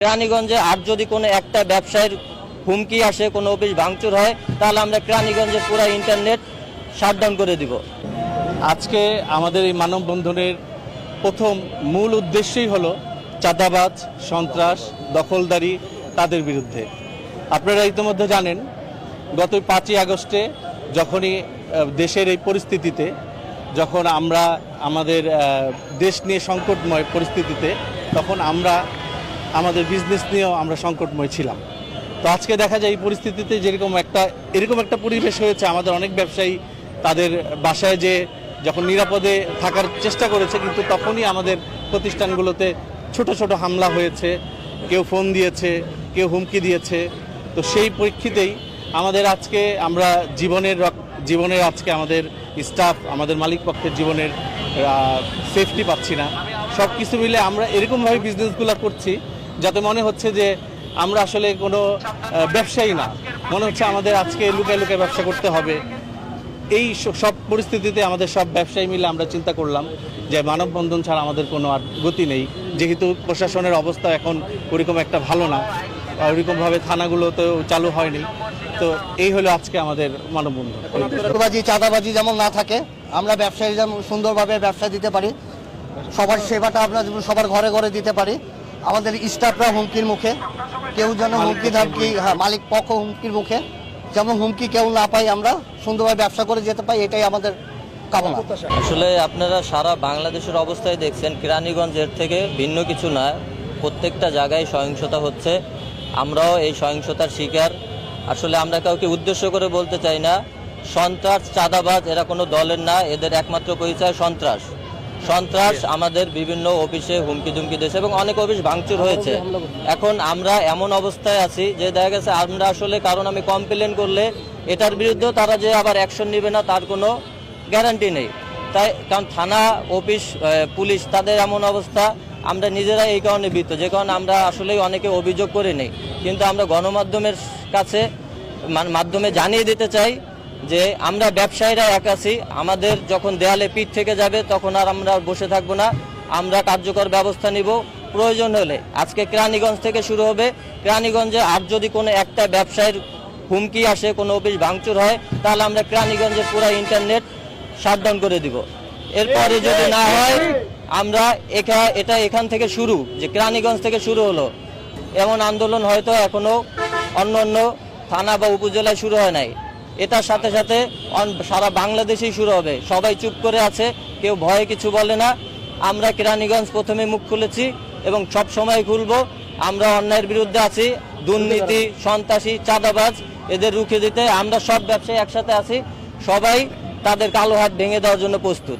কেরানীগঞ্জে আর যদি কোনো একটা ব্যবসায়ের হুমকি আসে, কোনো অফিস ভাঙচুর হয়, তাহলে আমরা কেরানীগঞ্জের পুরো ইন্টারনেট শাটডাউন করে দিব। আজকে আমাদের এই মানববন্ধনের প্রথম মূল উদ্দেশ্যই হলো চাঁদাবাজ, সন্ত্রাস, দখলদারি তাদের বিরুদ্ধে। আপনারা ইতিমধ্যে জানেন, গত 5ই আগস্টে যখনই দেশের এই পরিস্থিতিতে, যখন আমরা আমাদের দেশ নিয়ে সংকটময় পরিস্থিতিতে, তখন আমরা আমাদের বিজনেস নিয়েও আমরা সংকটময় ছিলাম। তো আজকে দেখা যায় এই পরিস্থিতিতে এরকম একটা পরিবেশ হয়েছে, আমাদের অনেক ব্যবসায়ী তাদের বাসায় যে যখন নিরাপদে থাকার চেষ্টা করেছে, কিন্তু তখনই আমাদের প্রতিষ্ঠানগুলোতে ছোট ছোট হামলা হয়েছে, কেউ ফোন দিয়েছে, কেউ হুমকি দিয়েছে। তো সেই প্রেক্ষিতেই আমাদের আজকে আমরা জীবনের আজকে আমাদের স্টাফ, আমাদের মালিক পক্ষের জীবনের সেফটি পাচ্ছি না। সব কিছু মিলে আমরা এরকমভাবে বিজনেসগুলো করছি যাতে মনে হচ্ছে যে আমরা আসলে কোনো ব্যবসায়ী না, মনে হচ্ছে আমাদের আজকে লুকায় লুকায় ব্যবসা করতে হবে। এই সব পরিস্থিতিতে আমাদের সব ব্যবসায়ী মিলে আমরা চিন্তা করলাম যে মানববন্ধন ছাড়া আমাদের কোনো আর গতি নেই, যেহেতু প্রশাসনের অবস্থা এখন ওরকম একটা ভালো না, ওরকমভাবে থানাগুলো তো চালু হয়নি। তো এই হলো আজকে আমাদের মানববন্ধন। চাঁদাবাজি যেমন না থাকে, আমরা ব্যবসায়ী যেমন সুন্দরভাবে ব্যবসা দিতে পারি, সবার সেবাটা আমরা যেমন সবার ঘরে ঘরে দিতে পারি। আমাদের স্টাফরা হুমকির মুখে, কেউ যেন হুমকি ধামকি, মালিক পক্ষ হুমকির মুখে যেমন হুমকি কেউ না পাই, আমরা সুন্দরভাবে ব্যবসা করে যেতে পাই, এটাই আমাদের কামনা। আসলে আপনারা সারা বাংলাদেশের অবস্থায় দেখছেন, কেরানীগঞ্জের থেকে ভিন্ন কিছু না, প্রত্যেকটা জায়গায় সহিংসতা হচ্ছে। আমরাও এই সহিংসতার শিকার। আসলে আমরা কাউকে উদ্দেশ্য করে বলতে চাই না, সন্ত্রাস, চাঁদাবাজ এরা কোনো দলের না, এদের একমাত্র পরিচয় সন্ত্রাস। আমাদের বিভিন্ন অফিসে হুমকি ধুমকি দিয়েছে এবং অনেক অফিস ভাঙচুর হয়েছে। এখন আমরা এমন অবস্থায় আছি যে দেখা গেছে আমরা আসলে, কারণ আমি কমপ্লেন করলে এটার বিরুদ্ধেও তারা যে আবার অ্যাকশন নেবে না তার কোনো গ্যারান্টি নেই। তাই কারণ থানা, অফিস, পুলিশ তাদের এমন অবস্থা, আমরা নিজেরা এই কারণে ভীত, যে কারণে আমরা আসলে অনেকে অভিযোগ করে নেই। কিন্তু আমরা গণমাধ্যমের কাছে মাধ্যমে জানিয়ে দিতে চাই যে আমরা ব্যবসায়ীরা এক আছি, আমাদের যখন দেয়ালে পিঠ থেকে যাবে তখন আর আমরা বসে থাকবো না, আমরা কার্যকর ব্যবস্থা নিব। প্রয়োজন হলে আজকে কেরানীগঞ্জ থেকে শুরু হবে, কেরানীগঞ্জে আর যদি কোনো একটা ব্যবসায়ের হুমকি আসে, কোনো অফিস ভাঙচুর হয়, তাহলে আমরা কেরানীগঞ্জের পুরো ইন্টারনেট শাটডাউন করে দিব। এরপরে যদি না হয়, আমরা এটা এখান থেকে শুরু, যে কেরানীগঞ্জ থেকে শুরু হলো, এমন আন্দোলন হয়তো এখনো অন্য অন্য থানা বা উপজেলায় শুরু হয় নাই, এটার সাথে সাথে সারা বাংলাদেশেই শুরু হবে। সবাই চুপ করে আছে, কেউ ভয়ে কিছু বলে না। আমরা কেরানীগঞ্জ প্রথমে মুখ খুলেছি এবং সব সময় খুলব। আমরা অন্যায়ের বিরুদ্ধে আছি, দুর্নীতি, সন্ত্রাসী, চাঁদাবাজ এদের রুখে দিতে আমরা সব ব্যবসায়ী একসাথে আছি। সবাই তাদের কালো হাত ভেঙে দেওয়ার জন্য প্রস্তুত।